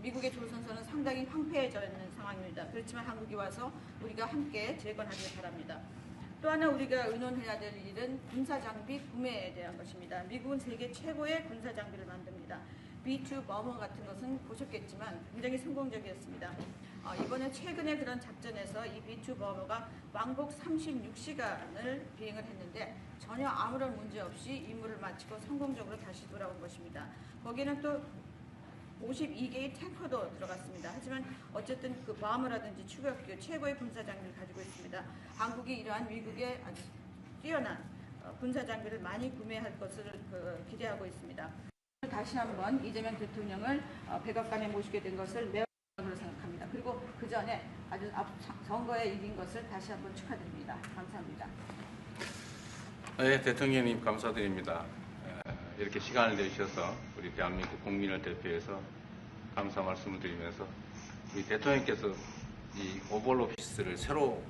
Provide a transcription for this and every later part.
미국의 조선소는 상당히 황폐해져 있는 상황입니다. 그렇지만 한국이 와서 우리가 함께 재건하길 바랍니다. 또 하나 우리가 의논해야 될 일은 군사장비 구매에 대한 것입니다. 미국은 세계 최고의 군사장비를 만듭니다. B2 버머 같은 것은 보셨겠지만 굉장히 성공적이었습니다. 이번에 최근에 그런 작전에서 이 B2 버머가 왕복 36시간을 비행을 했는데 전혀 아무런 문제 없이 임무를 마치고 성공적으로 다시 돌아온 것입니다. 거기에는 또 52개의 탱커도 들어갔습니다. 하지만 어쨌든 그 버머라든지 추격기 최고의 군사장비를 가지고 있습니다. 한국이 이러한 미국의 아주 뛰어난 군사장비를 많이 구매할 것을 기대하고 있습니다. 다시 한번 이재명 대통령을 백악관에 모시게 된 것을 매우 영광으로 생각합니다. 그리고 그 전에 아주 선거에 이긴 것을 다시 한번 축하드립니다. 감사합니다. 네, 대통령님 감사드립니다. 이렇게 시간을 내주셔서 우리 대한민국 국민을 대표해서 감사 말씀을 드리면서 우리 대통령께서 이 오벌 오피스를 새로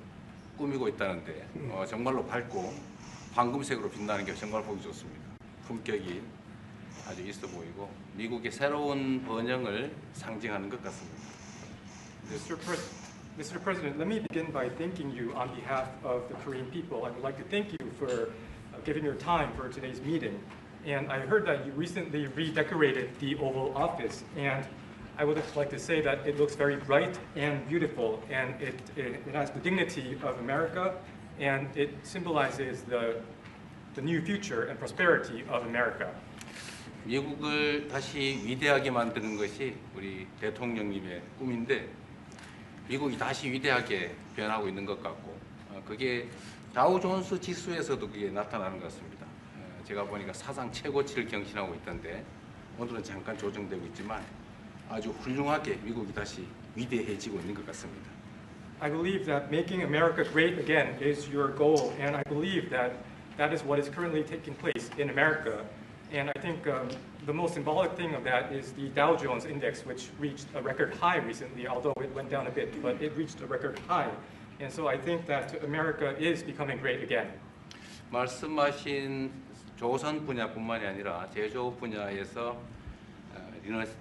꾸미고 있다는데 정말로 밝고 황금색으로 빛나는 게 정말 보기 좋습니다. 품격이 아주 있어 보이고 미국의 새로운 번영을 상징하는 것 같습니다. Mr. President, let me begin by thanking you on behalf of the Korean people. I would like to thank you for giving your time for today's meeting. And I heard that you recently redecorated the Oval Office, and I would just like to say that it looks very bright and beautiful, and it has the dignity of America, and it symbolizes the new future and prosperity of America. 미국을 다시 위대하게 만드는 것이 우리 대통령님의 꿈인데 미국이 다시 위대하게 변하고 있는 것 같고 그게 다우존스 지수에서도 그게 나타나는 것 같습니다. 제가 보니까 사상 최고치를 경신하고 있던데 오늘은 잠깐 조정되고 있지만 아주 훌륭하게 미국이 다시 위대해지고 있는 것 같습니다. I believe that making America great again is your goal, and I believe that that is what is currently taking place in America. And I think the most symbolic thing of that is the Dow Jones Index, which reached a record high recently, although it went down a bit, but it reached a record high. And so I think that America is becoming great again. 말씀하신 조선 분야뿐만이 아니라 제조 분야에서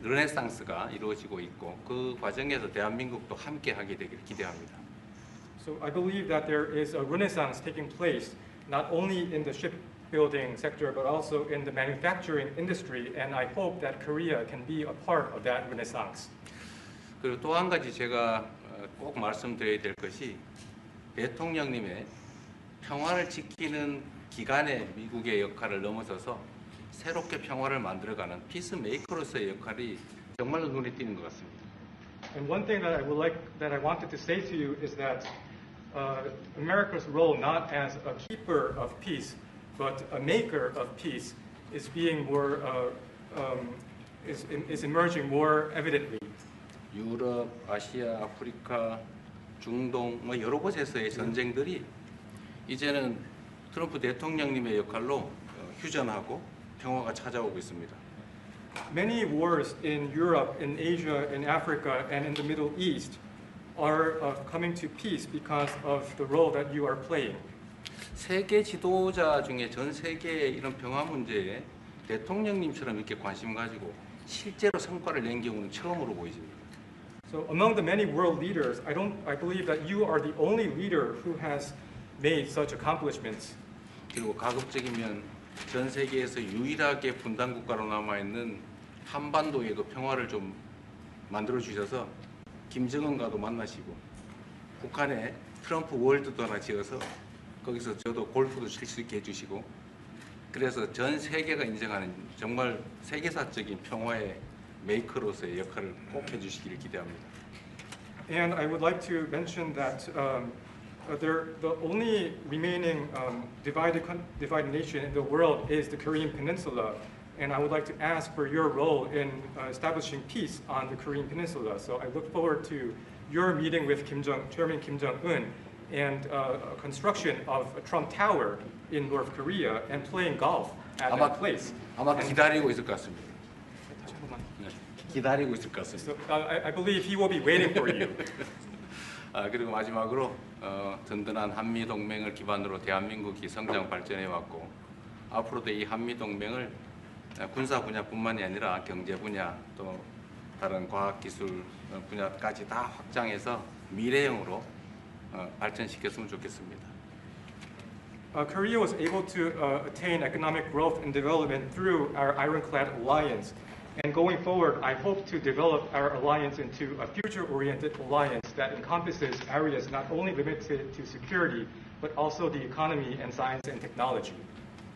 르네상스가 이루어지고 있고 그 과정에서 대한민국도 함께 하게 되기를 기대합니다. So I believe that there is a renaissance taking place not only in the shipbuilding sector but also in the manufacturing industry, and I hope that Korea can be a part of that renaissance. 그리고 또 한 가지 제가 꼭 말씀드려야 될 것이 대통령님의 평화를 지키는 기간의 미국의 역할을 넘어서서 새롭게 평화를 만들어가는 피스메이커로서의 역할이 정말로 눈에 띄는 것 같습니다. And one thing that I wanted to say to you is that America's role not as a keeper of peace but a maker of peace is being more is emerging more evidently. 유럽, 아시아, 아프리카, 중동 뭐 여러 곳에서의 전쟁들이 이제는 트럼프 대통령님의 역할로 휴전하고 평화가 찾아오고 있습니다. Many wars in Europe, in Asia, in Africa, and in the Middle East are coming to peace because of the role that you are playing. 세계 지도자 중에 전 세계의 이런 평화 문제에 대통령님처럼 이렇게 관심 가지고 실제로 성과를 낸 경우는 처음으로 보여집니다. So among the many world leaders, I believe that you are the only leader who has made such accomplishments. 그리고 가급적이면 전 세계에서 유일하게 분단 국가로 남아 있는 한반도에도 평화를 좀 만들어 주셔서 김정은과도 만나시고 북한에 트럼프 월드도 하나 지어서 거기서 저도 골프도 칠 수 있게 해주시고 그래서 전 세계가 인정하는 정말 세계사적인 평화의 메이커로서의 역할을 꼭 해주시기를 기대합니다. And I would like to mention that the only remaining divided nation in the world is the Korean peninsula, and I would like to ask for your role in establishing peace on the Korean peninsula. So I look forward to your meeting with Chairman Kim Jong-un and construction of a Trump Tower in North Korea and playing golf at that place. 아마 기다리고 있을 것 같습니다. 네, 기다리고 있을 것 같습니다. So I believe he will be waiting for you. 그리고 마지막으로 든든한 한미 동맹을 기반으로 대한민국이 성장 발전해 왔고 앞으로도 이 한미 동맹을 군사 분야뿐만이 아니라 경제 분야 또 다른 과학기술 분야까지 다 확장해서 미래형으로 발전시켰으면 좋겠습니다. Korea was able to attain economic growth and development through our ironclad alliance. And going forward, I hope to develop our alliance into a future-oriented alliance that encompasses areas not only limited to security, but also the economy and science and technology.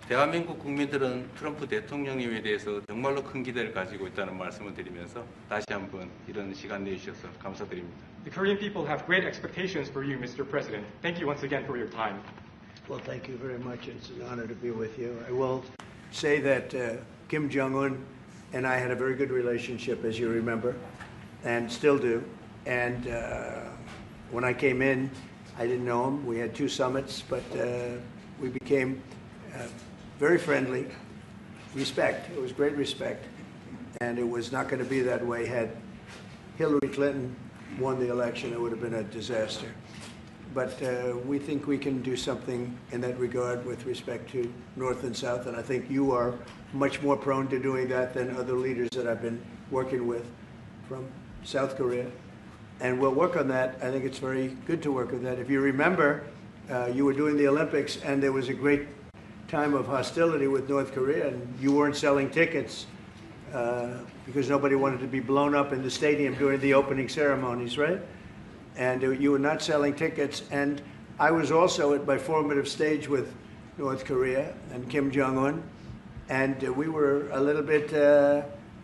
대한민국 국민들은 트럼프 대통령님에 대해서 정말로 큰 기대를 가지고 있다는 말씀을 드리면서 다시 한번 이런 시간 내주셔서 감사드립니다. The Korean people have great expectations for you, Mr. President. Thank you once again for your time. Well, thank you very much. It's an honor to be with you. I will say that Kim Jong-un and I had a very good relationship, as you remember, and still do. And when I came in, I didn't know him. We had 2 summits, but we became very friendly. Respect. It was great respect. And it was not going to be that way had Hillary Clinton won the election. It would have been a disaster. But we think we can do something in that regard with respect to North and South, and I think you are much more prone to doing that than other leaders that I've been working with from South Korea. And we'll work on that. I think it's very good to work on that. If you remember, you were doing the Olympics, and there was a great time of hostility with North Korea, and you weren't selling tickets because nobody wanted to be blown up in the stadium during the opening ceremonies, right? And you were not selling tickets. And I was also at my formative stage with North Korea and Kim Jong-un, and we were a little bit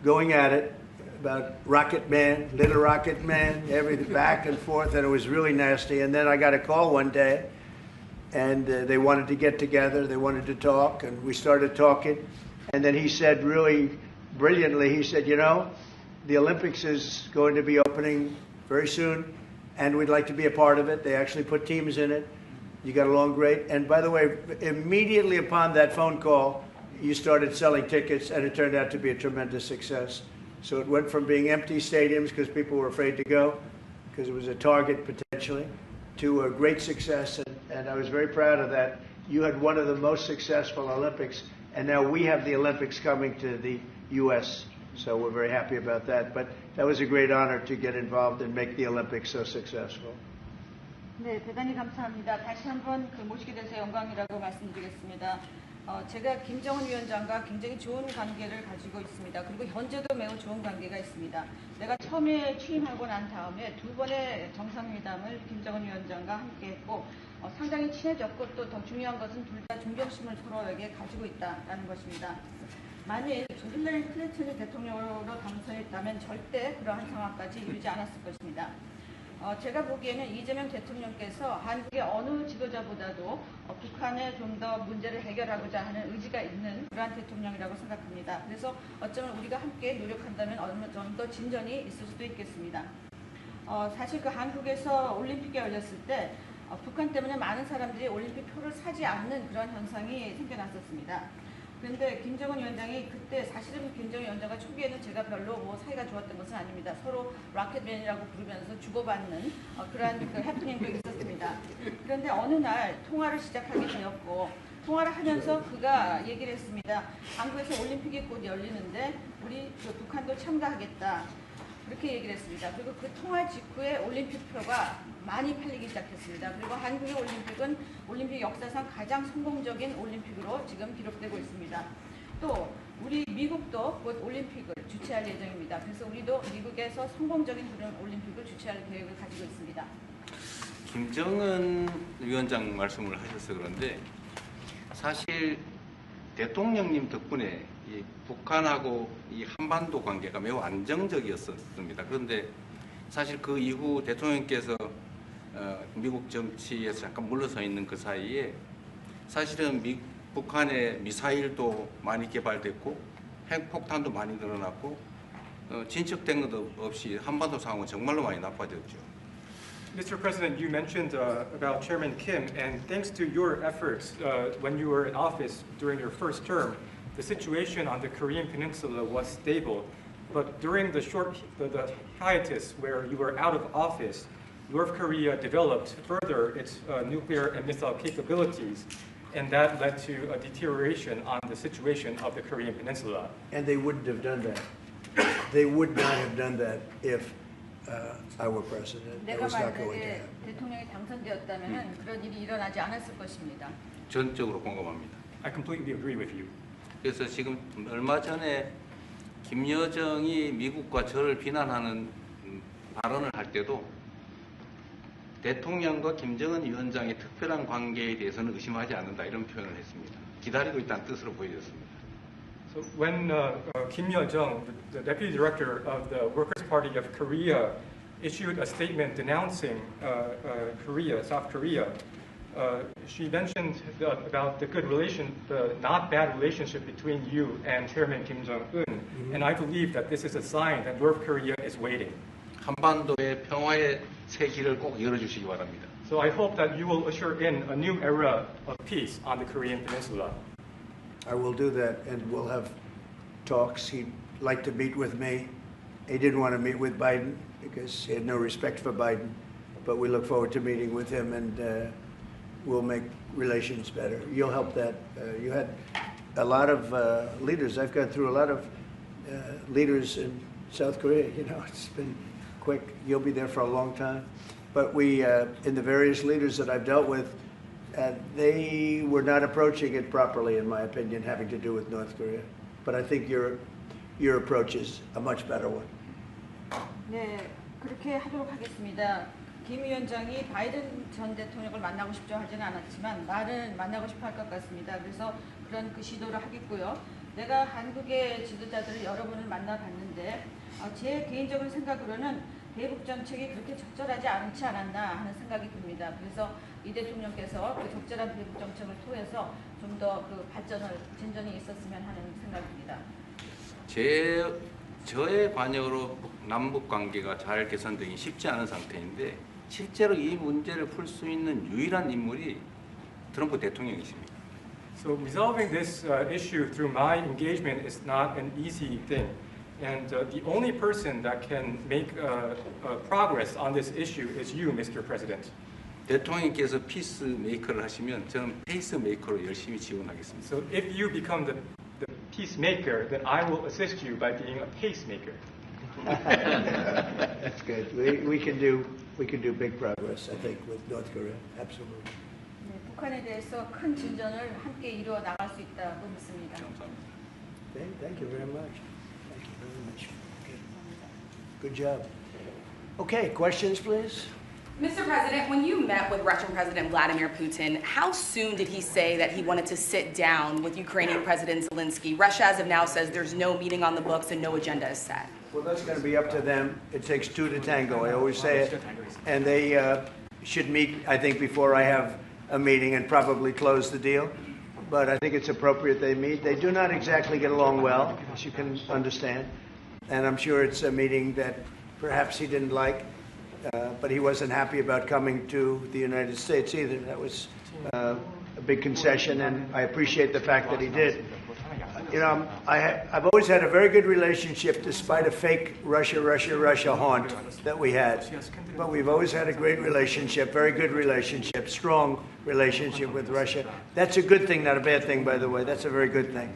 going at it about Rocket Man, Little Rocket Man, everything back and forth, and it was really nasty. And then I got a call one day, and they wanted to get together, they wanted to talk, and we started talking. And then he said really brilliantly, he said, you know, the Olympics is going to be opening very soon, and we'd like to be a part of it. They actually put teams in it. You got along great. And by the way, immediately upon that phone call, you started selling tickets, and it turned out to be a tremendous success. So it went from being empty stadiums because people were afraid to go, because it was a target potentially, to a great success. And I was very proud of that. You had one of the most successful Olympics, and now we have the Olympics coming to the U.S., so we're very happy about that. But that was a great honor to get involved and make the Olympics so successful. 네, 대단히 감사합니다. 다시 한번 모시게 돼서 영광이라고 말씀드리겠습니다. 제가 김정은 위원장과 굉장히 좋은 관계를 가지고 있습니다. 그리고 현재도 매우 좋은 관계가 있습니다. 내가 처음에 취임하고 난 다음에 2번의 정상회담을 김정은 위원장과 함께 했고 상당히 친해졌고 또 더 중요한 것은 둘 다 존경심을 서로에게 가지고 있다는 것입니다. 만일 힐러리 클린턴이 대통령으로 당선했다면 절대 그러한 상황까지 이르지 않았을 것입니다. 제가 보기에는 이재명 대통령께서 한국의 어느 지도자보다도 북한에 좀 더 문제를 해결하고자 하는 의지가 있는 그러한 대통령이라고 생각합니다. 그래서 어쩌면 우리가 함께 노력한다면 어느 정도 진전이 있을 수도 있겠습니다. 사실 그 한국에서 올림픽이 열렸을 때 북한 때문에 많은 사람들이 올림픽 표를 사지 않는 그런 현상이 생겨났었습니다. 그런데 김정은 위원장이 그때 사실은 김정은 위원장과 초기에는 제가 별로 사이가 좋았던 것은 아닙니다. 서로 락켓맨이라고 부르면서 주고받는 그러한 해프닝도 있었습니다. 그런데 어느 날 통화를 시작하게 되었고 통화를 하면서 그가 얘기를 했습니다. 한국에서 올림픽이 곧 열리는데 우리 북한도 참가하겠다. 그렇게 얘기를 했습니다. 그리고 그 통화 직후에 올림픽표가 많이 팔리기 시작했습니다. 그리고 한국의 올림픽은 올림픽 역사상 가장 성공적인 올림픽으로 지금 기록되고 있습니다. 또 우리 미국도 곧 올림픽을 주최할 예정입니다. 그래서 우리도 미국에서 성공적인 그런 올림픽을 주최할 계획을 가지고 있습니다. 김정은 위원장 말씀을 하셔서 그런데 사실 대통령님 덕분에 이 북한하고 이 한반도 관계가 매우 안정적이었습니다. 그런데 사실 그 이후 대통령께서 미국 정치에서 잠깐 물러서 있는 그 사이에 사실은 북한의 미사일도 많이 개발됐고 핵폭탄도 많이 늘어났고 진척된 것도 없이 한반도 상황은 정말로 많이 나빠졌죠. Mr. President, you mentioned about Chairman Kim, and thanks to your efforts when you were in office during your first term, the situation on the Korean Peninsula was stable. But during the hiatus where you were out of office, North Korea developed further its nuclear and missile capabilities, and that led to a deterioration on the situation of the Korean Peninsula. And they wouldn't have done that they would not have done that if I were president. That 내가 was not going to 만약에 happen. 대통령이 당선되었다면 그런 일이 일어나지 않았을 것입니다. 전적으로 공감합니다. I completely agree with you. 그래서 지금 얼마 전에 김여정이 미국과 저를 비난하는 발언을 할 때도 대통령과 김정은 위원장의 특별한 관계에 대해서는 의심하지 않는다 이런 표현을 했습니다. 기다리고 있다는 뜻으로 보여졌습니다. So when Kim Yo-jong, the deputy director of the Workers' Party of Korea, issued a statement denouncing South Korea, she mentioned about the good relation, the not bad relationship between you and Chairman Kim Jong-un, and I believe that this is a sign that North Korea is waiting. 한반도의 평화의 새 길을 꼭 열어주시기 바랍니다. So I hope that you will usher in a new era of peace on the Korean Peninsula. I will do that, and we'll have talks. He'd like to meet with me. He didn't want to meet with Biden because he had no respect for Biden, but we look forward to meeting with him, and we'll make relations better. You'll help that. You had a lot of leaders. I've gone through a lot of leaders in South Korea. You know, it's been quick. You'll be there for a long time. But we, in the various leaders that I've dealt with, they were not approaching it properly, in my opinion, having to do with North Korea. But I think your approach is a much better one. 네, 그렇게 하도록 하겠습니다. 김 위원장이 바이든 전 대통령을 만나고 싶죠 하지는 않았지만 말은 만나고 싶어 할 것 같습니다. 그래서 그런 그 시도를 하겠고요. 내가 한국의 지도자들을 여러 분을 만나봤는데 제 개인적인 생각으로는 대북 정책이 그렇게 적절하지 않지 않았나 하는 생각이 듭니다. 그래서 이 대통령께서 그 적절한 대북 정책을 통해서 좀 더 그 진전이 있었으면 하는 생각입니다. 저의 관여로 남북 관계가 잘 개선되기 쉽지 않은 상태인데 실제로 이 문제를 풀 수 있는 유일한 인물이 트럼프 대통령이십니다. So resolving this issue through my engagement is not an easy thing. And the only person that can make progress on this issue is you, Mr. President. 대통령께서 피스메이커를 하시면 저는 페이스메이커로 열심히 지원하겠습니다. So if you become the peacemaker, then I will assist you by being a pacemaker. That's good. We can do big progress, I think, with North Korea. Absolutely. 네, 북한에 대해서 큰 진전을 함께 이루어 나갈 수 있다고 믿습니다. 감사합니다. Thank you very much. Thank you very much. Good job. Okay, questions, please. Mr. President, when you met with Russian President Vladimir Putin, how soon did he say that he wanted to sit down with Ukrainian President Zelensky? Russia, as of now, says there's no meeting on the books and no agenda is set. Well, that's going to be up to them. It takes two to tango. I always say it. And they should meet, I think, before I have a meeting and probably close the deal. But I think it's appropriate they meet. They do not exactly get along well, as you can understand. And I'm sure it's a meeting that perhaps he didn't like. But he wasn't happy about coming to the United States either. That was a big concession, and I appreciate the fact that he did. You know, I've always had a very good relationship despite a fake Russia haunt that we had. But we've always had a great relationship, very good relationship, strong relationship with Russia. That's a good thing, not a bad thing, by the way. That's a very good thing.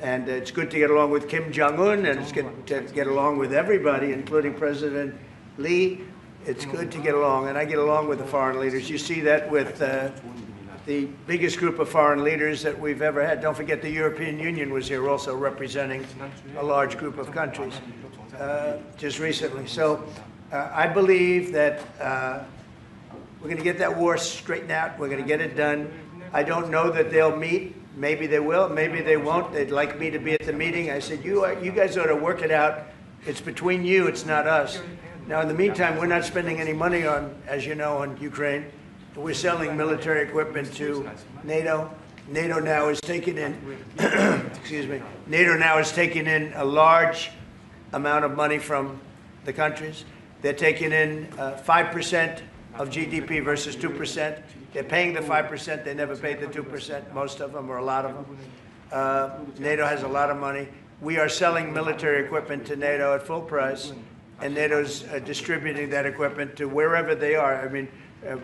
And it's good to get along with Kim Jong-un, and it's good to get along with everybody, including President Lee. It's good to get along, and I get along with the foreign leaders. You see that with the biggest group of foreign leaders that we've ever had. Don't forget the European Union was here also representing a large group of countries just recently. So I believe that we're going to get that war straightened out. We're going to get it done. I don't know that they'll meet. Maybe they will. Maybe they won't. They'd like me to be at the meeting. I said, you guys ought to work it out. It's between you. It's not us. Now, in the meantime, we're not spending any money on, as you know, on Ukraine. We're selling military equipment to NATO. NATO now is taking in, excuse me, NATO now is taking in a large amount of money from the countries. They're taking in 5% of GDP versus 2%. They're paying the 5%. They never paid the 2%, most of them, or a lot of them. NATO has a lot of money. We are selling military equipment to NATO at full price. And NATO's distributing that equipment to wherever they are, I mean,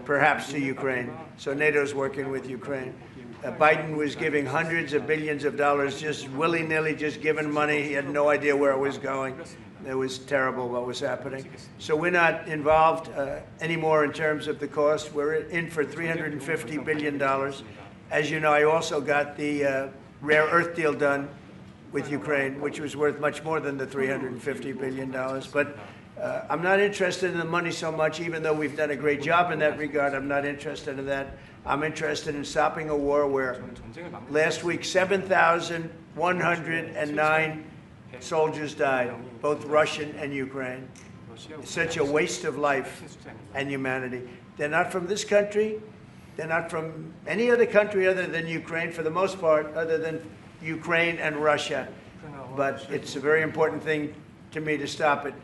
perhaps to Ukraine. So NATO's working with Ukraine. Biden was giving hundreds of billions of dollars, just willy-nilly, just giving money. He had no idea where it was going. It was terrible what was happening. So we're not involved anymore in terms of the cost. We're in for $350 billion. As you know, I also got the rare earth deal done with Ukraine, which was worth much more than the $350 billion. But I'm not interested in the money so much, even though we've done a great job in that regard. I'm not interested in that. I'm interested in stopping a war where last week 7,109 soldiers died, both Russian and Ukraine. It's such a waste of life and humanity. They're not from this country. They're not from any other country other than Ukraine, for the most part, other than Ukraine and Russia. But it's a very important thing to me to stop it.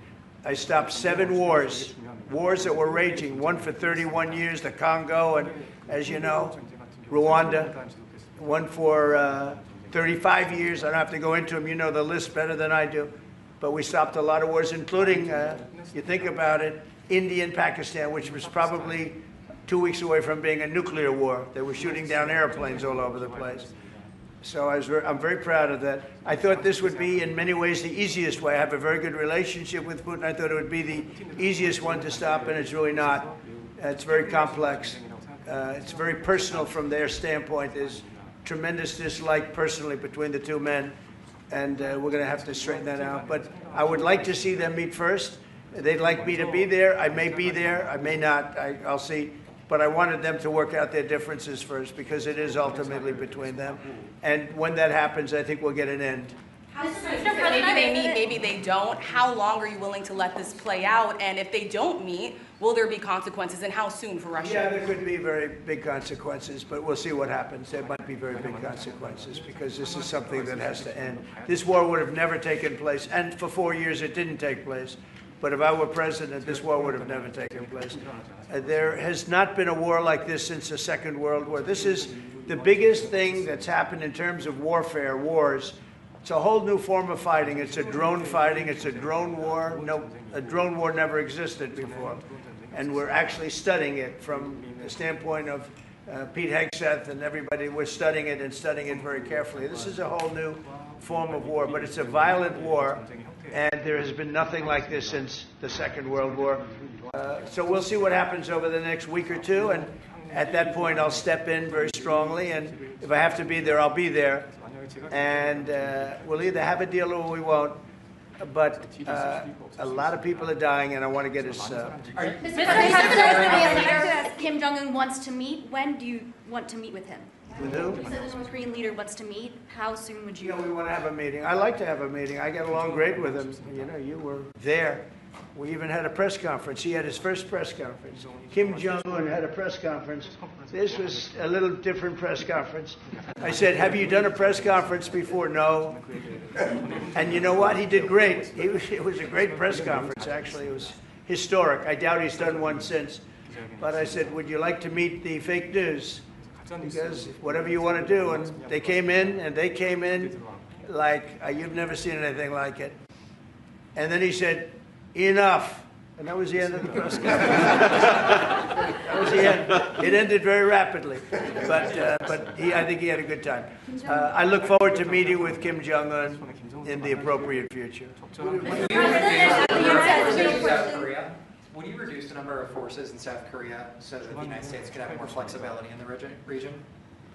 I stopped 7 wars that were raging, one for 31 years, the Congo, and as you know, Rwanda, one for 35 years. I don't have to go into them. You know the list better than I do. But we stopped a lot of wars, including, you think about it, India and Pakistan, which was probably 2 weeks away from being a nuclear war. They were shooting down airplanes all over the place. So I'm very proud of that. I thought this would be, in many ways, the easiest way. I have a very good relationship with Putin. I thought it would be the easiest one to stop, and it's really not. It's very complex. It's very personal from their standpoint. There's tremendous dislike personally between the two men, and we're going to have to straighten that out. But I would like to see them meet first. They'd like me to be there. I may be there. I may not. I'll see. But I wanted them to work out their differences first, because it is ultimately between them. And when that happens, I think we'll get an end. Maybe they meet, maybe they don't. How long are you willing to let this play out? And if they don't meet, will there be consequences, and how soon for Russia? Yeah, there could be very big consequences, but we'll see what happens. There might be very big consequences, because this is something that has to end. This war would have never taken place, and for 4 years it didn't take place. But if I were president, this war would have never taken place. There has not been a war like this since the Second World War. This is the biggest thing that's happened in terms of warfare, wars. It's a whole new form of fighting. It's a drone fighting. It's a drone war. No, a drone war never existed before. And we're actually studying it from the standpoint of Pete Hegseth and everybody. We're studying it and studying it very carefully. This is a whole new form of war, but it's a violent war. And there has been nothing like this since the Second World War. So we'll see what happens over the next week or two. And at that point, I'll step in very strongly. And if I have to be there, I'll be there. And we'll either have a deal or we won't. But a lot of people are dying, and I want to get us... Mr. President, Kim Jong-un wants to meet. When do you want to meet with him? With who? You said the North Korean leader wants to meet. How soon would you? We want to have a meeting. I like to have a meeting. I get along great with him. You know, you were there. We even had a press conference. He had his first press conference. Kim Jong-un had a press conference. This was a little different press conference. I said, have you done a press conference before? No. And you know what? He did great. It was a great press conference, actually. It was historic. I doubt he's done one since. But I said, would you like to meet the fake news? Because whatever you want to do. And they came in like you've never seen anything like it. And then he said, enough. And that was the end of the press conference. That was the end. It ended very rapidly. But I think he had a good time. I look forward to meeting with Kim Jong-un in the appropriate future. Would you reduce the number of forces in South Korea so that the United States could have more flexibility in the region?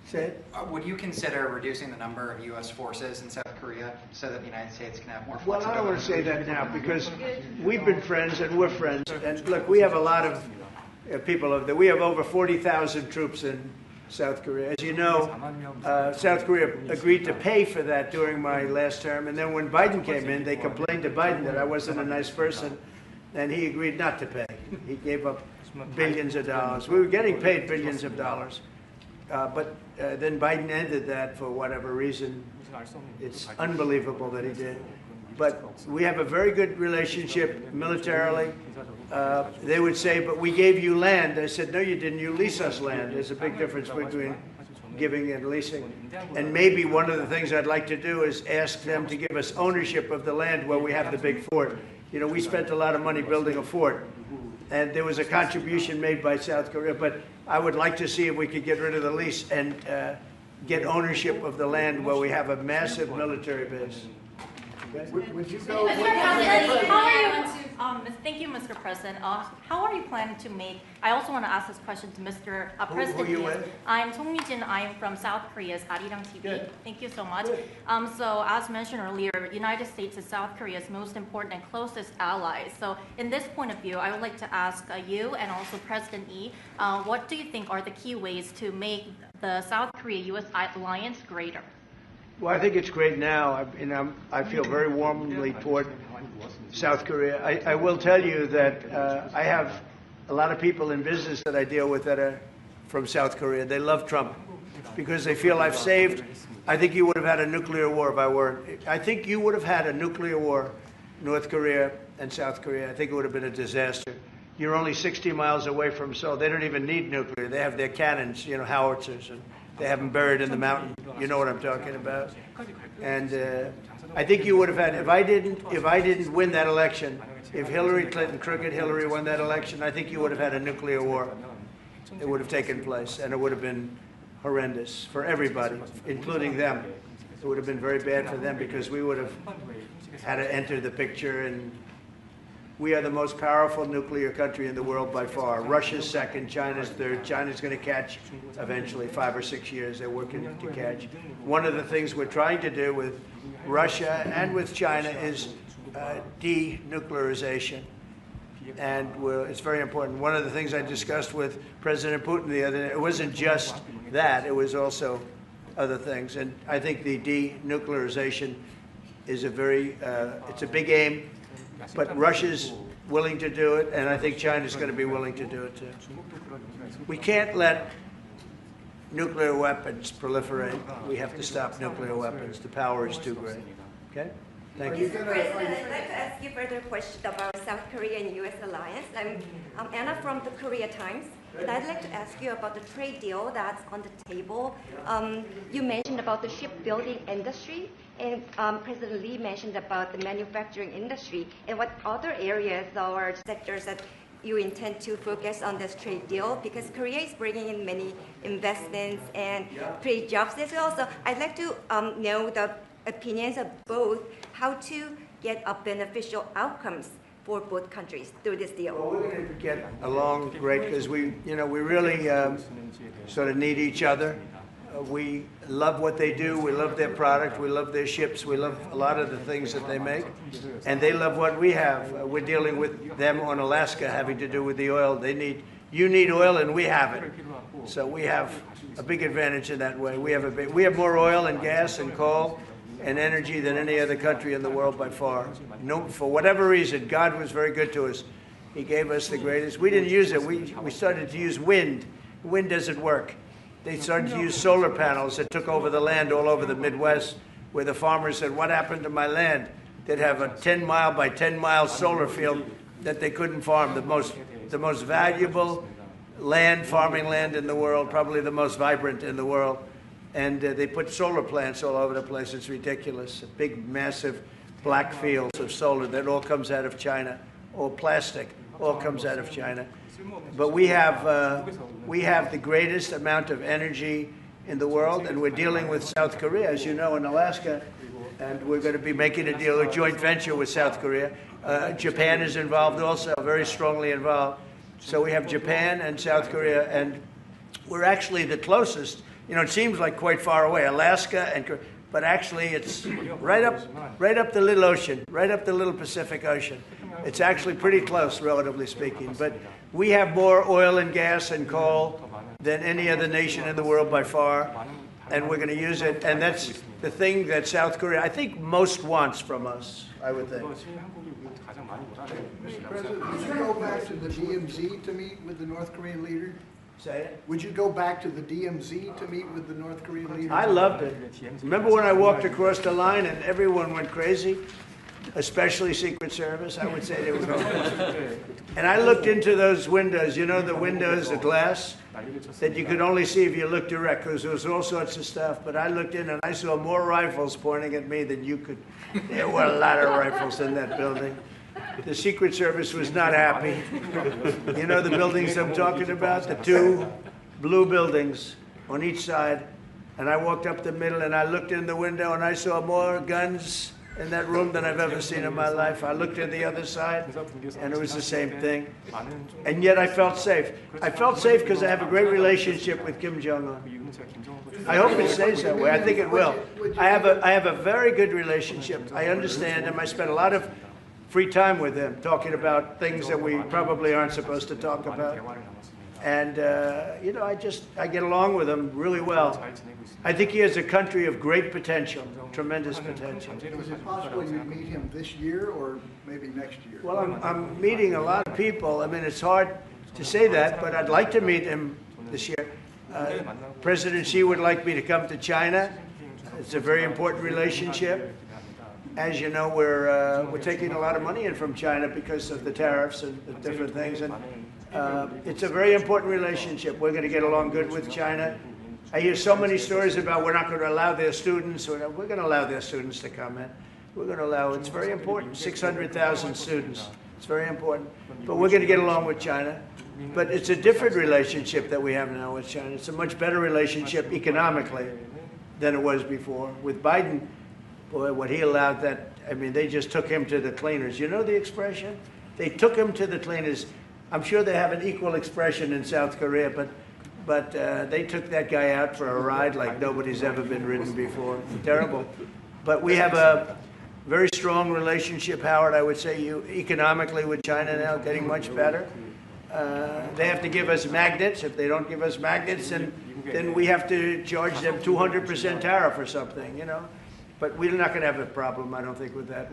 Say it? Would you consider reducing the number of U.S. forces in South Korea so that the United States can have more flexibility? Well, I don't want to say that now, because we've been friends and we're friends. And look, we have a lot of people over there. We have over 40,000 troops in South Korea. As you know, South Korea agreed to pay for that during my last term. And then when Biden came in, they complained to Biden that I wasn't a nice person. And he agreed not to pay. He gave up billions of dollars. We were getting paid billions of dollars. But then Biden ended that for whatever reason. It's unbelievable that he did. But we have a very good relationship militarily. They would say, but we gave you land. I said, no, you didn't. You lease us land. There's a big difference between giving and leasing. And maybe one of the things I'd like to do is ask them to give us ownership of the land where we have the big fort. You know, we spent a lot of money building a fort, and there was a contribution made by South Korea, but I would like to see if we could get rid of the lease and get ownership of the land where we have a massive military base. Would you go? Thank you, Mr. President. How are you planning to make? I also want to ask this question to Mr. President. Who are you with? I'm Song Mi-jin. I am from South Korea's Arirang TV. Good. Thank you so much. Good. So, as mentioned earlier, United States is South Korea's most important and closest ally. So, in this point of view, I would like to ask you and also President Lee, what do you think are the key ways to make the South Korea-U.S. alliance greater? Well, I think it's great now. I feel very warmly toward South Korea. I will tell you that I have a lot of people in business that I deal with that are from South Korea. They love Trump because they feel I've saved. I think you would have had a nuclear war if I weren't. I think you would have had a nuclear war, North Korea and South Korea. I think it would have been a disaster. You're only 60 miles away from Seoul. They don't even need nuclear. They have their cannons, howitzers, and they have them buried in the mountain. You know what I'm talking about. And I think you would have had, if I didn't win that election, if Hillary Clinton, crooked Hillary, won that election, I think you would have had a nuclear war. It would have taken place, and it would have been horrendous for everybody, including them. It would have been very bad for them because we would have had to enter the picture, and we are the most powerful nuclear country in the world by far. Russia's second, China's third. China's going to catch eventually, 5 or 6 years. They're working to catch. One of the things we're trying to do with Russia and with China is denuclearization. And it's very important. One of the things I discussed with President Putin the other day, it wasn't just that, it was also other things. And I think the denuclearization is it's a big aim. But Russia's willing to do it, and I think China's going to be willing to do it too. We can't let nuclear weapons proliferate. We have to stop nuclear weapons. The power is too great. Okay? Thank you. Mr. President, I'd like to ask you further question about South Korea and U.S. alliance. I'm Anna from the Korea Times, and I'd like to ask you about the trade deal that's on the table. You mentioned about the shipbuilding industry, and President Lee mentioned about the manufacturing industry, and what other areas or sectors that you intend to focus on this trade deal, because Korea is bringing in many investments and create jobs as well. So I'd like to know the opinions of both, how to get a beneficial outcomes for both countries through this deal. Well, we're going to get along great because we really sort of need each other. We love what they do. We love their product. We love their ships. We love a lot of the things that they make. And they love what we have. We're dealing with them on Alaska having to do with the oil. You need oil and we have it. So we have a big advantage in that way. We have more oil and gas and coal and energy than any other country in the world by far. No, for whatever reason, God was very good to us. He gave us the greatest. We didn't use it. We started to use wind. Wind doesn't work. They started to use solar panels that took over the land all over the Midwest, where the farmers said, what happened to my land? They'd have a 10-mile by 10-mile solar field that they couldn't farm, the most valuable farming land in the world, probably the most vibrant in the world. And they put solar plants all over the place. It's ridiculous. Big, massive black fields of solar that all comes out of China, all plastic, all comes out of China. But we have the greatest amount of energy in the world, and we're dealing with South Korea, as you know, in Alaska, and we're going to be making a deal, a joint venture with South Korea. Japan is involved also, very strongly involved. So we have Japan and South Korea, and we're actually the closest. It seems like quite far away, Alaska, but actually it's right up the little ocean, right up the little Pacific Ocean. It's actually pretty close, relatively speaking. But we have more oil and gas and coal than any other nation in the world by far, and we're going to use it. And that's the thing that South Korea, I think, most wants from us, I would think. Mr. President, would you go back to the DMZ to meet with the North Korean leader? Say it. Would you go back to the DMZ to meet with the North Korean leader? I loved it. Remember when I walked across the line and everyone went crazy? Especially Secret Service, I would say they were going crazy. And I looked into those windows, the windows, the glass, that you could only see if you looked direct, because there was all sorts of stuff. But I looked in and I saw more rifles pointing at me than you could. There were a lot of rifles in that building. The Secret Service was not happy. You know the buildings I'm talking about? The two blue buildings on each side. And I walked up the middle and I looked in the window and I saw more guns in that room than I've ever seen in my life. I looked at the other side, and it was the same thing. And yet I felt safe. I felt safe because I have a great relationship with Kim Jong-un. I hope it stays that way. I think it will. I have a very good relationship. I understand him. I spent a lot of free time with him, talking about things that we probably aren't supposed to talk about. And, you know, I get along with him really well. I think he has a country of great potential, tremendous potential. Is it possible you meet him this year or maybe next year? Well, I'm meeting a lot of people. I mean, it's hard to say that, but I'd like to meet him this year. President Xi would like me to come to China. It's a very important relationship. As you know, we're taking a lot of money in from China because of the tariffs and the different things. And it's a very important relationship. We're going to get along good with China. I hear so many stories about we're not going to allow their students, or we're going to allow their students to come in. We're going to allow, it's very important, 600,000 students. It's very important. But we're going to get along with China. But it's a different relationship that we have now with China. It's a much better relationship economically than it was before. With Biden, boy, what he allowed that, I mean, they just took him to the cleaners. You know the expression? They took him to the cleaners. I'm sure they have an equal expression in South Korea, but they took that guy out for a ride like nobody's ever been ridden before. Terrible. But we have a very strong relationship, Howard, I would say, economically with China now, getting much better. They have to give us magnets. If they don't give us magnets, then we have to charge them 200% tariff or something, you know. But we're not going to have a problem, I don't think, with that.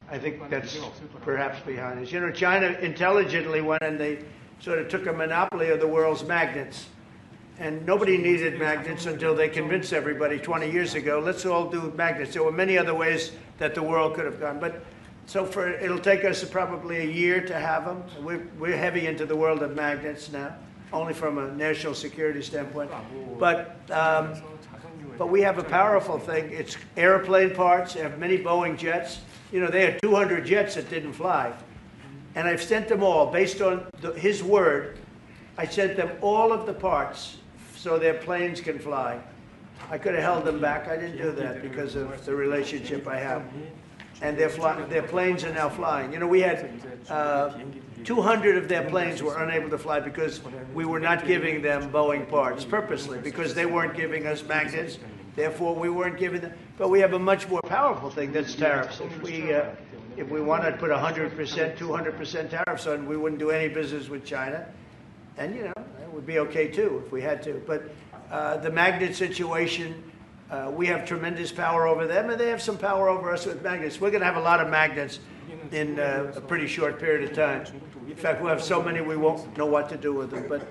I think that's perhaps behind us. You know, China intelligently went and they sort of took a monopoly of the world's magnets. And nobody needed magnets until they convinced everybody 20 years ago, let's all do magnets. There were many other ways that the world could have gone. But so it'll take us probably a year to have them. We're heavy into the world of magnets now, only from a national security standpoint. But we have a powerful thing. It's airplane parts. They have many Boeing jets. You know, they had 200 jets that didn't fly. And I've sent them all, based on his word, I sent them all of the parts so their planes can fly. I could have held them back. I didn't do that because of the relationship I have. And their planes are now flying. You know, we had 200 of their planes were unable to fly because we were not giving them Boeing parts purposely, because they weren't giving us magnets. Therefore, we weren't giving them. But we have a much more powerful thing, that's tariffs. If we wanted to put 100%, 200% tariffs on, we wouldn't do any business with China. And, you know, it would be okay, too, if we had to. But the magnet situation, we have tremendous power over them, and they have some power over us with magnets. We're going to have a lot of magnets in a pretty short period of time. In fact, we'll have so many we won't know what to do with them. But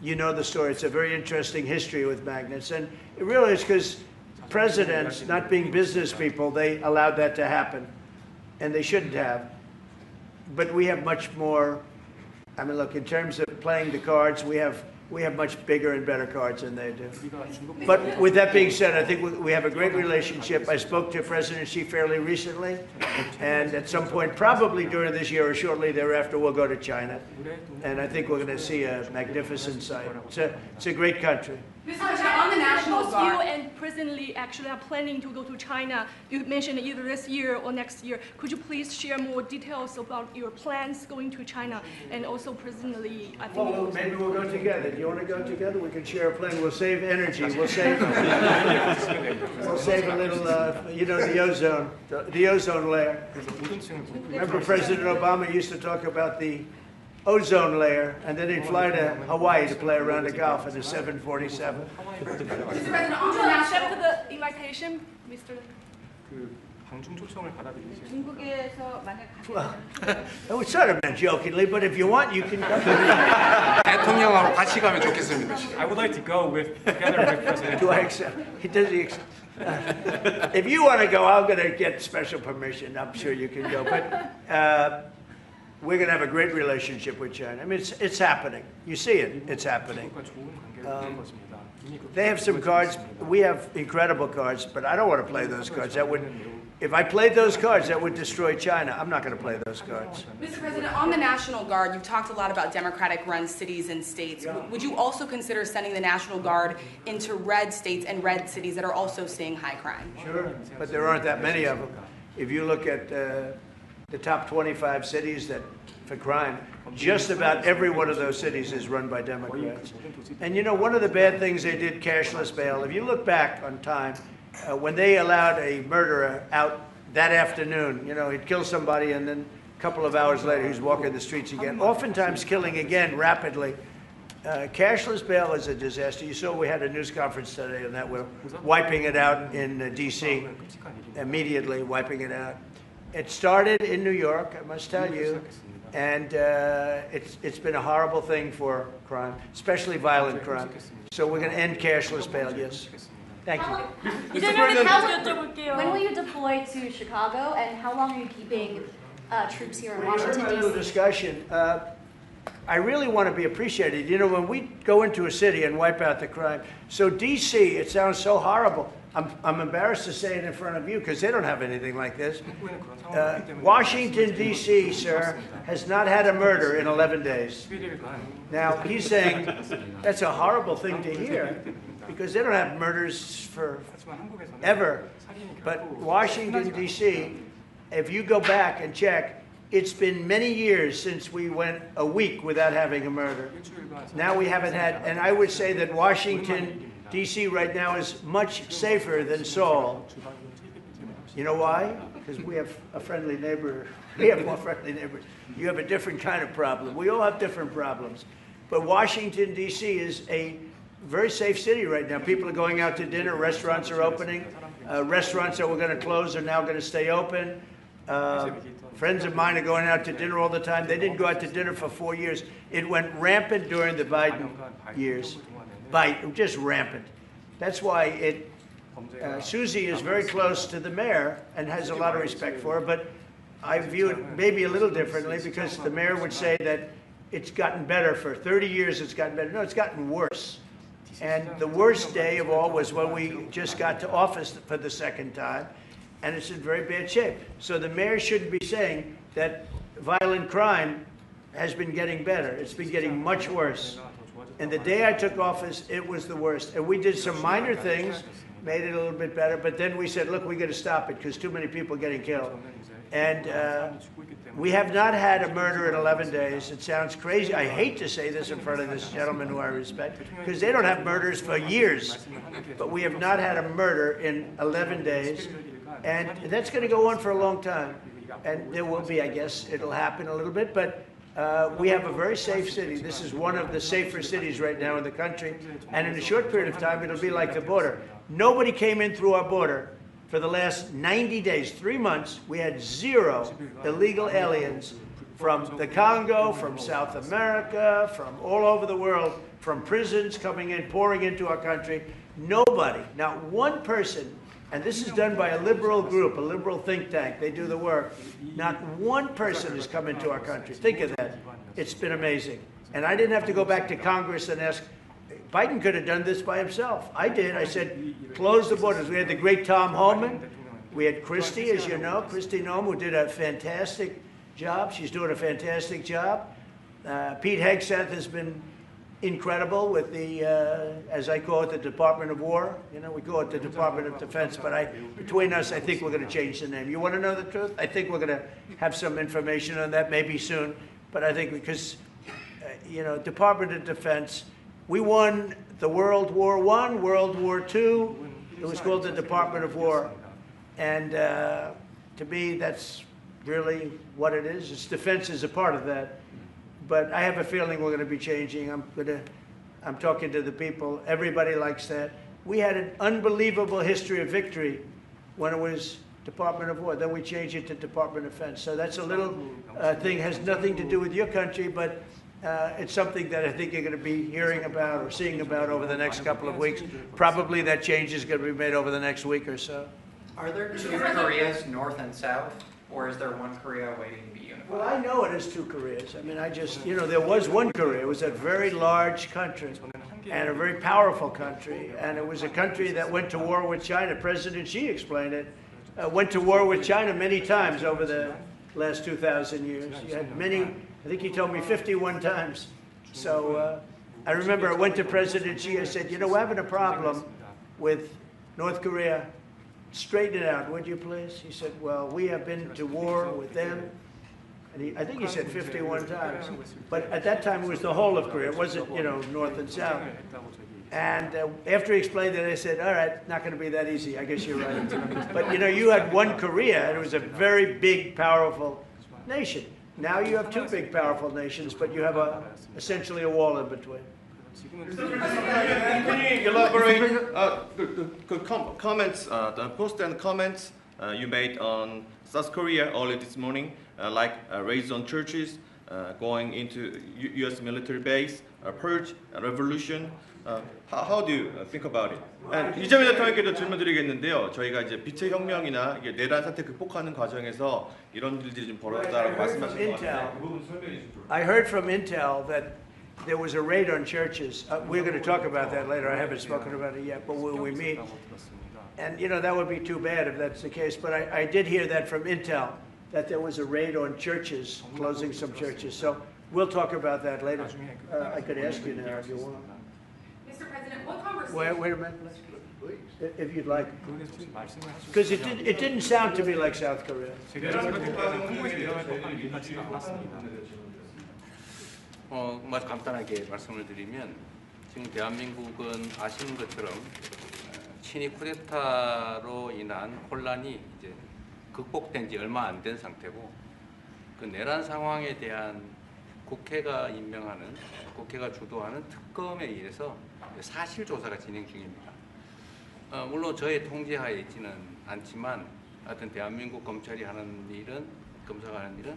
you know the story. It's a very interesting history with magnets. And it really is because presidents, not being business people, they allowed that to happen. And they shouldn't have. But we have much more. I mean, look, in terms of playing the cards, we have much bigger and better cards than they do. But with that being said, I think we have a great relationship. I spoke to President Xi fairly recently, and at some point, probably during this year or shortly thereafter, we'll go to China. And I think we're going to see a magnificent sight. It's a great country. On the National Guard. You and President Lee actually are planning to go to China. You mentioned either this year or next year. Could you please share more details about your plans going to China? And also President Lee, I think... Well, maybe we'll go together. Do you want to go together? We can share a plane. We'll save energy. We'll save a little, you know, the ozone layer. Remember President Obama used to talk about the ozone layer, and then he'd fly to Hawaii to play around the Gulf in a 747. Would you accept the invitation, Mr. 중국에서 만약 Well, it was sort of meant jokingly, but if you want, you can come. 대통령하고 같이 가면 좋겠습니다. I would like to go together with President. Do I accept? If you want to go, I'm going to get special permission. I'm sure you can go. But we're going to have a great relationship with China. I mean, it's happening. You see it. It's happening. They have some cards. We have incredible cards, but I don't want to play those cards. If I played those cards, that would destroy China. I'm not going to play those cards. Mr. President, on the National Guard, you've talked a lot about Democratic-run cities and states. Would you also consider sending the National Guard into red states and red cities that are also seeing high crime? Sure, but there aren't that many of them. If you look at the top 25 cities for crime, just about every one of those cities is run by Democrats. And you know, one of the bad things they did, cashless bail, if you look back on time, when they allowed a murderer out that afternoon, you know, he'd kill somebody and then a couple of hours later he's walking the streets again, oftentimes killing again rapidly. Cashless bail is a disaster. You saw we had a news conference today on that. We're wiping it out in D.C., immediately wiping it out. It started in New York, I must tell you, and it's been a horrible thing for crime, especially violent crime. So we're going to end cashless bail, yes. Thank you. When will you deploy to Chicago, and how long are you keeping troops here in Washington, A little D.C.? discussion. I really want to be appreciated. You know, when we go into a city and wipe out the crime, so D.C., it sounds so horrible. I'm embarrassed to say it in front of you because they don't have anything like this. Washington, D.C., sir, has not had a murder in 11 days. Now, he's saying that's a horrible thing to hear because they don't have murders for ever. But Washington, D.C., if you go back and check, it's been many years since we went a week without having a murder. Now we haven't had, and I would say that Washington, D.C. right now is much safer than Seoul. You know why? Because we have a friendly neighbor. We have more friendly neighbors. You have a different kind of problem. We all have different problems. But Washington, D.C. is a very safe city right now. People are going out to dinner. Restaurants are opening. Restaurants that were going to close are now going to stay open. Friends of mine are going out to dinner all the time. They didn't go out to dinner for 4 years. It went rampant during the Biden years. Just rampant. That's why Susie is very close to the mayor and has a lot of respect for her, but I view it maybe a little differently because the mayor would say that it's gotten better for 30 years, it's gotten better. No, it's gotten worse. And the worst day of all was when we just got to office for the second time, and it's in very bad shape. So the mayor shouldn't be saying that violent crime has been getting better. It's been getting much worse. And the day I took office, it was the worst. And we did some minor things, made it a little bit better, but then we said, look, we got to stop it because too many people are getting killed. And we have not had a murder in 11 days. It sounds crazy. I hate to say this in front of this gentleman who I respect, because they don't have murders for years. But we have not had a murder in 11 days. And that's going to go on for a long time. And there will be, I guess, it'll happen a little bit, but we have a very safe city. This is one of the safer cities right now in the country. And in a short period of time, it'll be like the border. Nobody came in through our border for the last 90 days, 3 months. We had 0 illegal aliens from the Congo, from South America, from all over the world, from prisons coming in, pouring into our country. Nobody, not one person, and this is done by a liberal group, a liberal think tank. They do the work. Not one person has come into our country. Think of that. It's been amazing. And I didn't have to go back to Congress and ask. Biden could have done this by himself. I did. I said, close the borders. We had the great Tom Homan. We had Christie, as you know, Christie Noem, who did a fantastic job. She's doing a fantastic job. Pete Hegseth has been incredible with the, as I call it, the Department of War. You know, we call it the Department of Defense, but between us, I think we're going to change the name. You want to know the truth? I think we're going to have some information on that maybe soon, but I think because, you know, Department of Defense, we won the World War I, World War II. It was called the Department of War. And to me, that's really what it is. Its defense is a part of that. But I have a feeling we're going to be changing. I'm talking to the people. Everybody likes that. We had an unbelievable history of victory when it was Department of War. Then we changed it to Department of Defense. So that's a little thing, has nothing to do with your country, but it's something that I think you're going to be hearing about or seeing about over the next couple of weeks. Probably that change is going to be made over the next week or so. Are there 2 Koreas, North and South, or is there one Korea waiting to be unified? Well, I know it is 2 Koreas. I mean, you know, there was one Korea. It was a very large country and a very powerful country. And it was a country that went to war with China. President Xi explained it. went to war with China many times over the last 2,000 years. You had many, I think he told me 51 times. So I remember I went to President Xi, I said, you know, we're having a problem with North Korea. Straighten it out, would you please? He said, well, we have been to war with them. And I think he said 51 times. But at that time, it was the whole of Korea. It wasn't, you know, North and South. And after he explained it, I said, all right, not going to be that easy. I guess you're right. But, you know, you had one Korea, and it was a very big, powerful nation. Now you have two big, powerful nations, but you have essentially a wall in between. Can you elaborate comments, the post and comments you made on South Korea early this morning, like raids on churches, going into U.S. military base, purge, revolution. How do you think about it? And 이재명 대통령께도 질문드리겠는데요. 저희가 이제 빛의 혁명이나 이게 내란 사태 극복하는 과정에서 이런 일들이 좀 벌어졌다고 말씀하신 것 같은데 그 부분 설명해 주시죠. I heard from Intel that there was a raid on churches. We're going to talk about that later. I haven't spoken about it yet, but when we meet, and you know that would be too bad if that's the case. But I did hear that from Intel that there was a raid on churches, closing some churches. So we'll talk about that later. I could ask you now if you want. Mr. President, what conversation? Wait a minute, if you'd like, because it didn't sound to me like South Korea. 아주 간단하게 말씀을 드리면 지금 대한민국은 아시는 것처럼 친위 쿠데타로 인한 혼란이 이제 극복된 지 얼마 안 된 상태고 그 내란 상황에 대한 국회가 임명하는 국회가 주도하는 특검에 의해서 사실 조사가 진행 중입니다. 물론 저의 통제하에 있지는 않지만 하여튼 대한민국 검찰이 하는 일은 검사가 하는 일은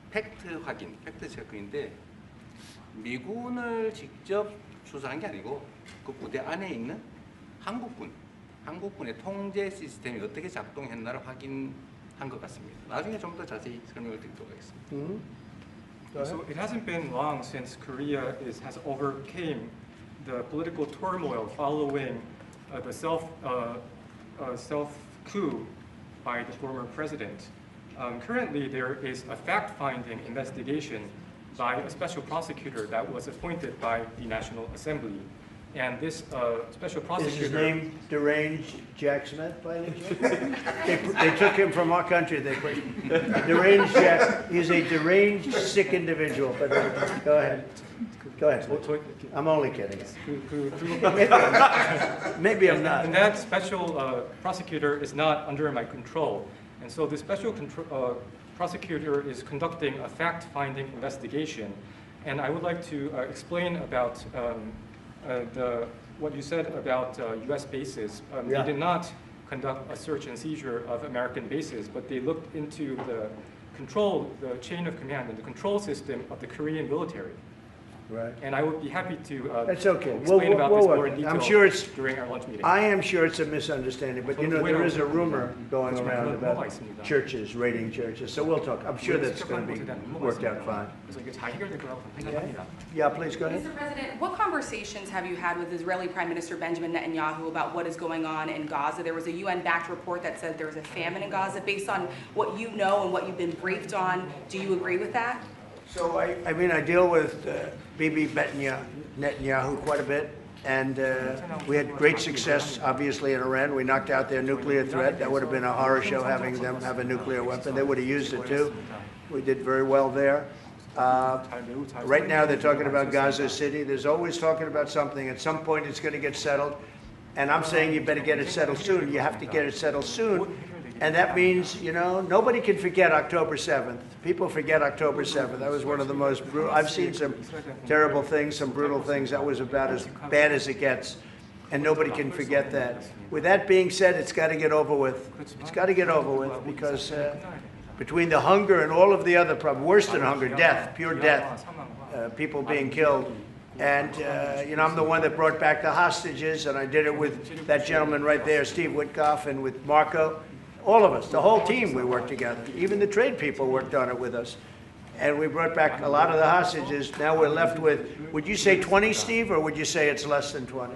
팩트 확인, 팩트 체크인데 미군을 직접 수사한 게 아니고 그 부대 안에 있는 한국군의 통제 시스템이 어떻게 작동했나를 확인한 것 같습니다. 나중에 좀 더 자세히 설명을 드리도록 하겠습니다. So it hasn't been long since Korea has overcame the political turmoil following the self coup by the former president. Currently, there is a fact-finding investigation by a special prosecutor that was appointed by the National Assembly. And this special prosecutor... Is his name Deranged Jack Smith, by any chance? They took him from our country. Deranged Jack, he's a deranged, sick individual. But go ahead. Go ahead. I'm only kidding. Maybe I'm not. And that special prosecutor is not under my control. And so the special prosecutor is conducting a fact-finding investigation. And I would like to explain about what you said about U.S. bases. They did not conduct a search and seizure of American bases, but they looked into the chain of command and the control system of the Korean military. Right. And I would be happy to That's okay. explain about this more in detail I'm sure it's, during our lunch meeting. I am sure it's a misunderstanding, but you know, there is a rumor going around about churches, raiding churches. So we'll talk. I'm sure that's going to be worked out fine. Yeah, please go ahead. Mr. President, what conversations have you had with Israeli Prime Minister Benjamin Netanyahu about what is going on in Gaza? There was a UN-backed report that said there was a famine in Gaza. Based on what you know and what you've been briefed on, do you agree with that? So I mean, I deal with Bibi Netanyahu quite a bit, and we had great success, obviously, in Iran. We knocked out their nuclear threat. That would have been a horror show having them have a nuclear weapon. They would have used it too. We did very well there. Right now, they're talking about Gaza City. There's always talking about something. At some point, it's going to get settled, and I'm saying you better get it settled soon. You have to get it settled soon. And that means, you know, nobody can forget October 7th. People forget October 7th. That was one of the most brutal. I've seen some terrible things, some brutal things. That was about as bad as it gets. And nobody can forget that. With that being said, it's got to get over with. It's got to get over with because between the hunger and all of the other problems, worse than hunger, death, pure death, people being killed. And, you know, I'm the one that brought back the hostages, and I did it with that gentleman right there, Steve Witkoff, and with Marco. All of us, the whole team, we worked together. Even the trade people worked on it with us. And we brought back a lot of the hostages. Now we're left with, would you say 20, Steve, or would you say it's less than 20?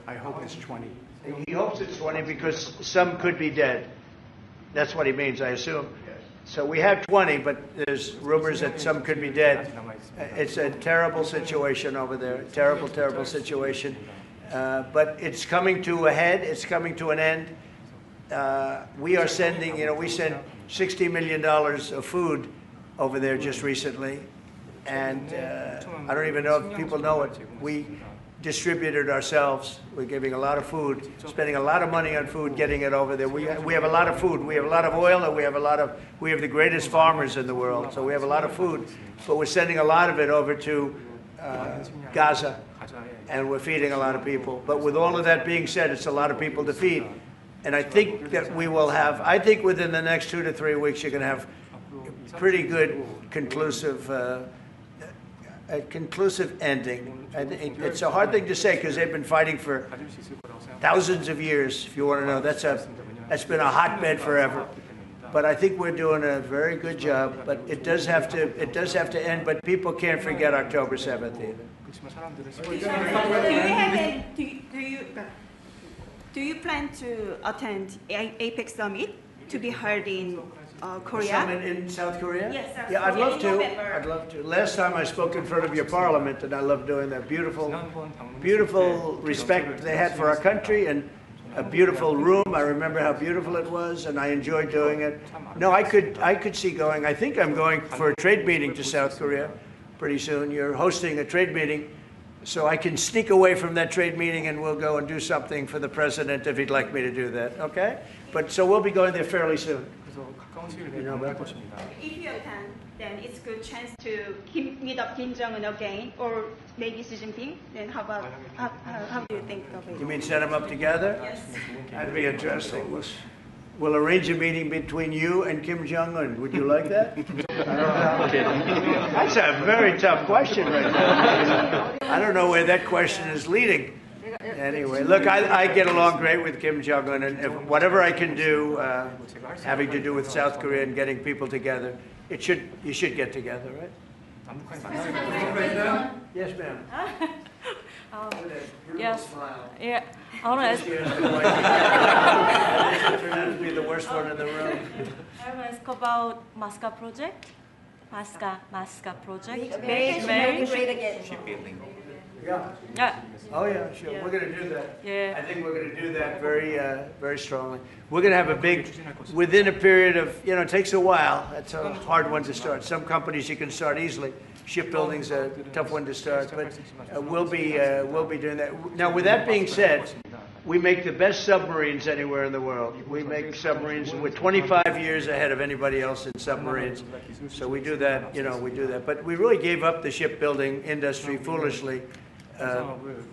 I hope it's 20. He hopes it's 20 because some could be dead. That's what he means, I assume. So we have 20, but there's rumors that some could be dead. It's a terrible situation over there, terrible, terrible situation. But it's coming to a head, it's coming to an end. We are sending, we sent $60 million of food over there just recently. And I don't even know if people know it. We distributed ourselves. We're giving a lot of food, spending a lot of money on food, getting it over there. We have a lot of food. We have a lot of oil, and we have the greatest farmers in the world. So we have a lot of food, but we're sending a lot of it over to Gaza, and we're feeding a lot of people. But with all of that being said, it's a lot of people to feed. And I think that we will have, I think within the next 2 to 3 weeks, you're going to have pretty good conclusive a conclusive ending. It's a hard thing to say because they've been fighting for thousands of years. If you want to know, that's been a hotbed forever. But I think we're doing a very good job. But it does have to end. But people can't forget October 7th either. Do you plan to attend APEC summit to be held in Korea? Summit in South Korea? Yes, South yeah, I'd Korea love in to. November. I'd love to. Last time I spoke in front of your parliament, and I love doing that. Beautiful respect they had for our country, and a beautiful room. I remember how beautiful it was, and I enjoyed doing it. No, I could see going. I think I'm going for a trade meeting to South Korea pretty soon. You're hosting a trade meeting, so I can sneak away from that trade meeting, and we'll go and do something for the president if he'd like me to do that. Okay? But so we'll be going there fairly soon. You know about that? If you attend, then it's a good chance to meet up Kim Jong-un again, or maybe Xi Jinping. Then how do you think of it? You mean set them up together? Yes. That'd be interesting. We'll arrange a meeting between you and Kim Jong-un. Would you like that? That's a very tough question right now. I don't know where that question is leading. Anyway, look, I get along great with Kim Jong-un, and whatever I can do having to do with South Korea and getting people together, you should get together, right? Yes, ma'am. Yes. Yeah. I want to ask. Turned out to be the worst one in the room. I want to ask about Masca project. Masca project. Make great again. Yeah. Oh yeah, sure. We're going to do that. Yeah. I think we're going to do that very strongly. We're going to have a big, within a period of, it takes a while. That's a hard one to start. Some companies you can start easily. Shipbuilding's a tough one to start, but we'll be doing that. Now, with that being said, we make the best submarines anywhere in the world. We make submarines. We're 25 years ahead of anybody else in submarines. So we do that. We do that. But we really gave up the shipbuilding industry foolishly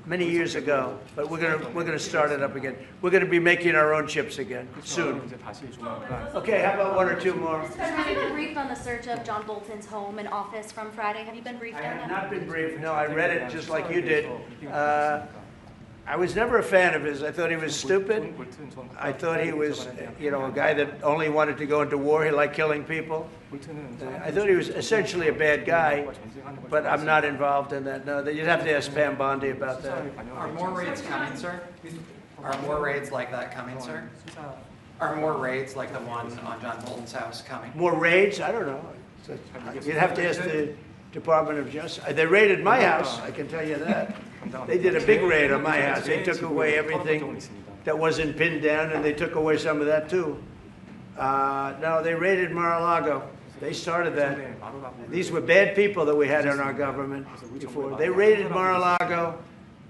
many years ago, but we're gonna start it up again. We're gonna be making our own ships again soon. Okay, how about one or two more? Have you been briefed on the search of John Bolton's home and office from Friday? Have you been briefed on that? I have not been briefed. No, I read it just like you did. I was never a fan of his. I thought he was stupid. I thought he was, a guy that only wanted to go into war. He liked killing people. I thought he was essentially a bad guy, but I'm not involved in that. No, you'd have to ask Pam Bondi about that. Are more raids coming, sir? Are more raids like that coming, sir? Are more raids like the one on John Bolton's house coming? More raids? I don't know. You'd have to ask the Department of Justice. They raided my house, I can tell you that. They did a big raid on my house. They took away everything that wasn't pinned down, and they took away some of that too. No, they raided Mar-a-Lago. They started that. These were bad people that we had in our government before. They raided Mar-a-Lago.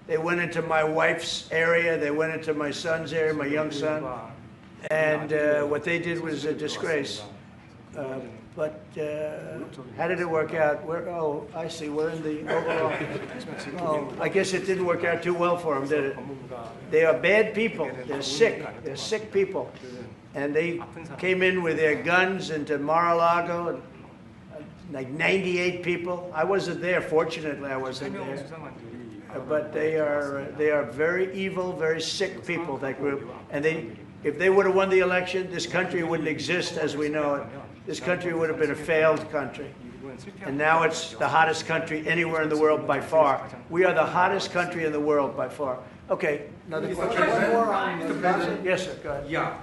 They went into my wife's area. They went into my son's area, my young son. And what they did was a disgrace. But how did it work out? Oh, I see. We're in the Oval Office. Oh, I guess it didn't work out too well for them, did it? They are bad people. They're sick. They're sick people. And they came in with their guns into Mar-a-Lago, and like 98 people. I wasn't there. Fortunately, I wasn't there. But they are very evil, very sick people, that group. And if they would have won the election, this country wouldn't exist as we know it. This country would have been a failed country. And now it's the hottest country anywhere in the world by far. We are the hottest country in the world by far. Okay, another question. Mr. President. Yes, sir, go ahead. Yeah.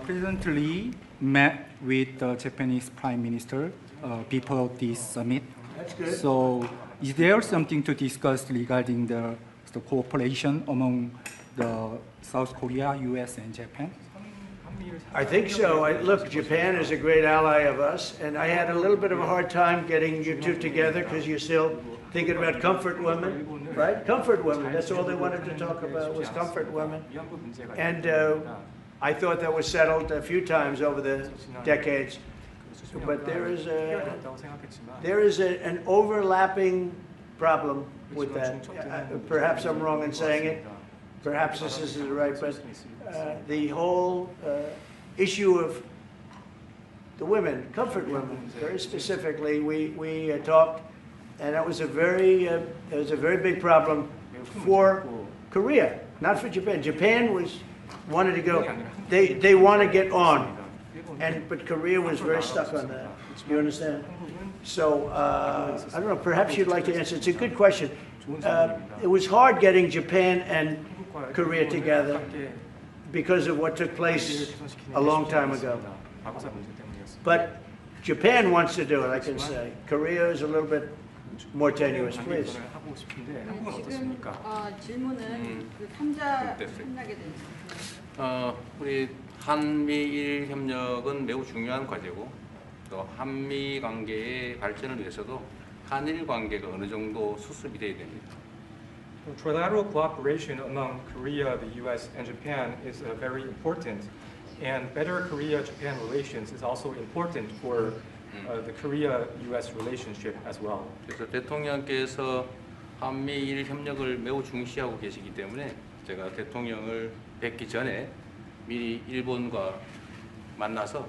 President Lee met with the Japanese Prime Minister before this summit. That's good. So is there something to discuss regarding the cooperation among the South Korea, US, and Japan? I think so. Look, Japan is a great ally of us, and I had a little bit of a hard time getting you two together because you're still thinking about comfort women, right? Comfort women. That's all they wanted to talk about was comfort women. And I thought that was settled a few times over the decades. But there is an overlapping problem with that. Perhaps I'm wrong in saying it. Perhaps this isn't right, but the whole issue of the women, comfort women, very specifically, we talked, and that was a very big problem for Korea, not for Japan. Japan wanted to go. They want to get on, but Korea was very stuck on that. You understand? So I don't know. Perhaps you'd like to answer. It's a good question. It was hard getting Japan and Korea together because of what took place a long time ago. But Japan wants to do it, I can say. Korea is a little bit more tenuous, please. 지금 질문은 그 3자 협력에 대해서. 우리 한미일 협력은 매우 중요한 과제고 또 한미 관계의 발전을 위해서도 한일 관계가 어느 정도 수습이 돼야 됩니다. Trilateral cooperation among Korea, the US, and Japan is very important, and better Korea-Japan relations is also important for the Korea-US relationship as well. 그래서 대통령께서 한미일 협력을 매우 중시하고 계시기 때문에 제가 대통령을 뵙기 전에 미리 일본과 만나서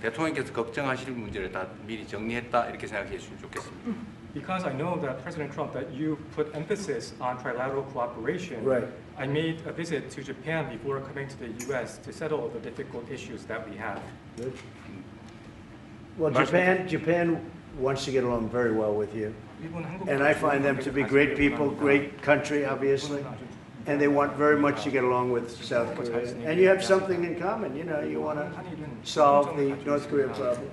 대통령께서 걱정하실 문제를 다 미리 정리했다 이렇게 생각해 주시면 좋겠습니다. Because I know that President Trump, that you put emphasis on trilateral cooperation, right. I made a visit to Japan before coming to the U.S. to settle the difficult issues that we have. Good. Well, Japan wants to get along very well with you, and I find them to be great people, great country, obviously, and they want very much to get along with South Korea. And you have something in common. You know, you want to solve the North Korea problem.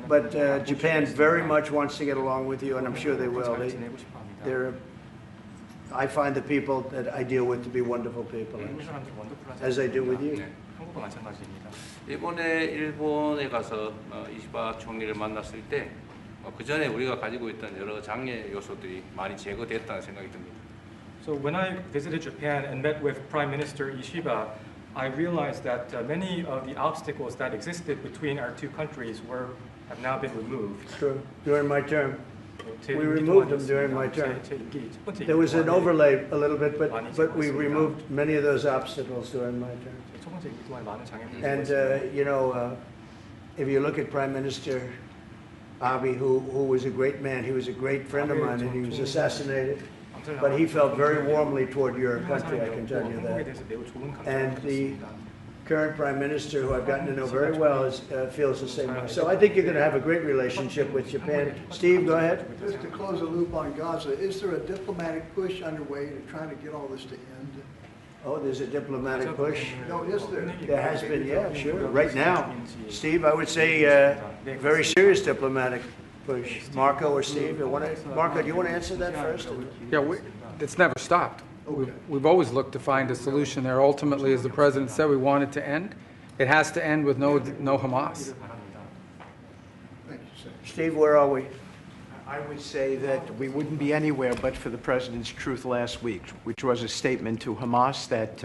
But Japan very much wants to get along with you, and I'm sure they will. I find the people that I deal with to be wonderful people, as I do with you. 이번에 일본에 가서 이시바 총리를 만났을 때 그 전에 우리가 가지고 있던 여러 장애 요소들이 많이 제거됐다는 생각이 듭니다. So when I visited Japan and met with Prime Minister Ishiba, I realized that many of the obstacles that existed between our two countries have now been removed. True. During my term, we removed them during my term. There was an overlay a little bit, but we removed many of those obstacles during my term. And you know, if you look at Prime Minister Abe, who was a great man, he was a great friend of mine, and he was assassinated. But he felt very warmly toward your country, I can tell you that. And the current Prime Minister, who I've gotten to know very well, feels the same way. So I think you're going to have a great relationship with Japan. Steve, go ahead. Just to close the loop on Gaza, is there a diplomatic push underway to try to get all this to end? Oh, there's a diplomatic push? No, is there? There has been, yeah, sure. Right now, Steve, I would say very serious diplomatic push. Marco or Steve, Marco, do you want to answer that first? Yeah, it's never stopped. We've always looked to find a solution there. Ultimately, as the president said, we want it to end. It has to end with no Hamas. Thank you, sir. Steve, where are we? I would say that we wouldn't be anywhere but for the president's truth last week, which was a statement to Hamas that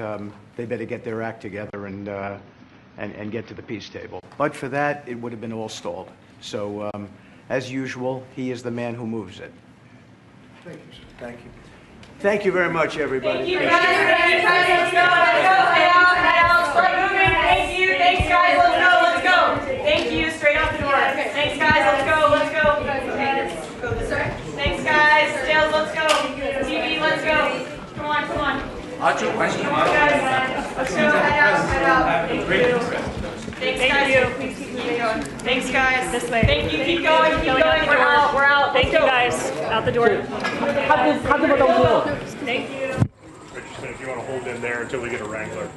they better get their act together and get to the peace table. But for that, it would have been all stalled. So, as usual, he is the man who moves it. Thank you, sir. Thank you. Thank you very much, everybody. Thank you, guys. Let's go. Head out. Start moving. Thank you. Thanks, guys. Let's go. Thank you. Straight out the door. Thanks, guys. Let's go. Thanks, guys. Jails, let's go. TV, let's go. Come on. 아주 관심 많아요. Let's go. Head out. Thanks, guys. Please keep going. Thanks, guys. This way. Thank you. Keep going. We're out. Thank you, guys. Out the door. Thank you. If you want to hold in there until we get a wrangler.